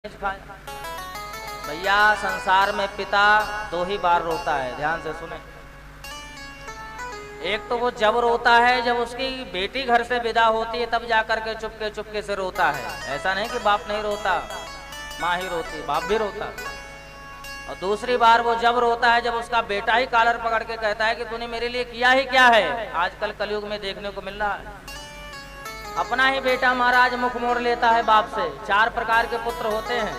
भैया संसार में पिता दो ही बार रोता है, ध्यान से सुने। एक तो वो जब रोता है जब उसकी बेटी घर से विदा होती है, तब जाकर के चुपके से रोता है। ऐसा नहीं कि बाप नहीं रोता, माँ ही रोती, बाप भी रोता। और दूसरी बार वो जब रोता है जब उसका बेटा ही कॉलर पकड़ के कहता है कि तूने मेरे लिए किया ही क्या है। आजकल कलयुग में देखने को मिल रहा है, अपना ही बेटा महाराज मुख मोड़ लेता है बाप से। 4 प्रकार के पुत्र होते हैं।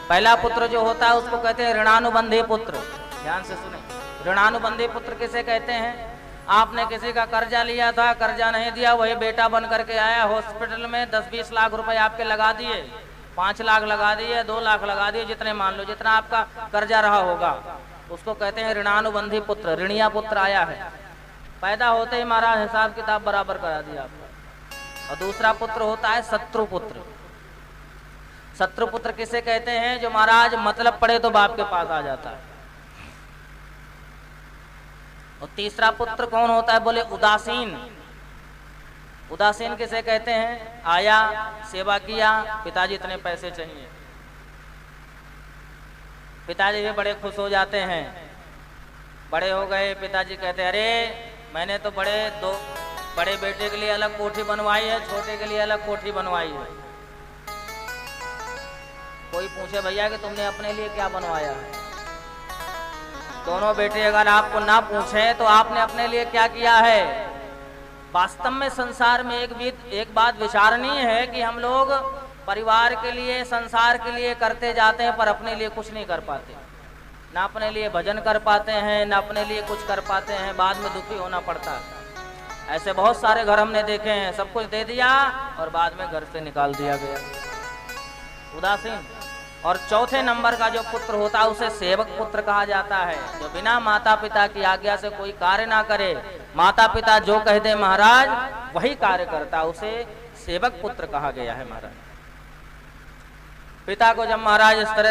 पहला पुत्र जो होता है उसको कहते हैं ऋणानुबंधी पुत्र। ध्यान से सुने, ऋणानुबंधी पुत्र किसे कहते हैं? आपने किसी का कर्जा लिया था, कर्जा नहीं दिया, वही बेटा बन करके आया, हॉस्पिटल में 10-20 लाख रुपए आपके लगा दिए, 5 लाख लगा दिए, 2 लाख लगा दिए, जितने मान लो जितना आपका कर्जा रहा होगा, उसको कहते हैं ऋणानुबंधी पुत्र। ऋणिया पुत्र आया है, पैदा होते ही महाराज हिसाब किताब बराबर करा दिया आपका। और दूसरा पुत्र होता है शत्रु पुत्र। शत्रु पुत्र किसे कहते हैं? जो महाराज मतलब पड़े तो बाप के पास आ जाता है। और तीसरा पुत्र कौन होता है? बोले उदासीन। उदासीन किसे कहते हैं? आया, सेवा किया, पिताजी इतने पैसे चाहिए, पिताजी भी बड़े खुश हो जाते हैं। बड़े हो गए, पिताजी कहते हैं अरे मैंने तो बड़े बेटे के लिए अलग कोठी बनवाई है, छोटे के लिए अलग कोठी बनवाई है। कोई पूछे भैया कि तुमने अपने लिए क्या बनवाया है? दोनों बेटे अगर आपको ना पूछे तो आपने अपने लिए क्या किया है? वास्तव में संसार में एक बात विचारणीय है कि हम लोग परिवार के लिए, संसार के लिए करते जाते हैं, पर अपने लिए कुछ नहीं कर पाते। ना अपने लिए भजन कर पाते हैं, ना अपने लिए कुछ कर पाते हैं, बाद में दुखी होना पड़ता है। ऐसे बहुत सारे घर हमने देखे हैं, सब कुछ दे दिया और बाद में घर से निकाल दिया गया, उदासीन। और चौथे नंबर का जो पुत्र होता है उसे सेवक पुत्र कहा जाता है, जो बिना माता पिता की आज्ञा से कोई कार्य ना करे, माता पिता जो कह दे महाराज वही कार्य करता, उसे सेवक पुत्र कहा गया है महाराज। पिता को जब महाराज इस तरह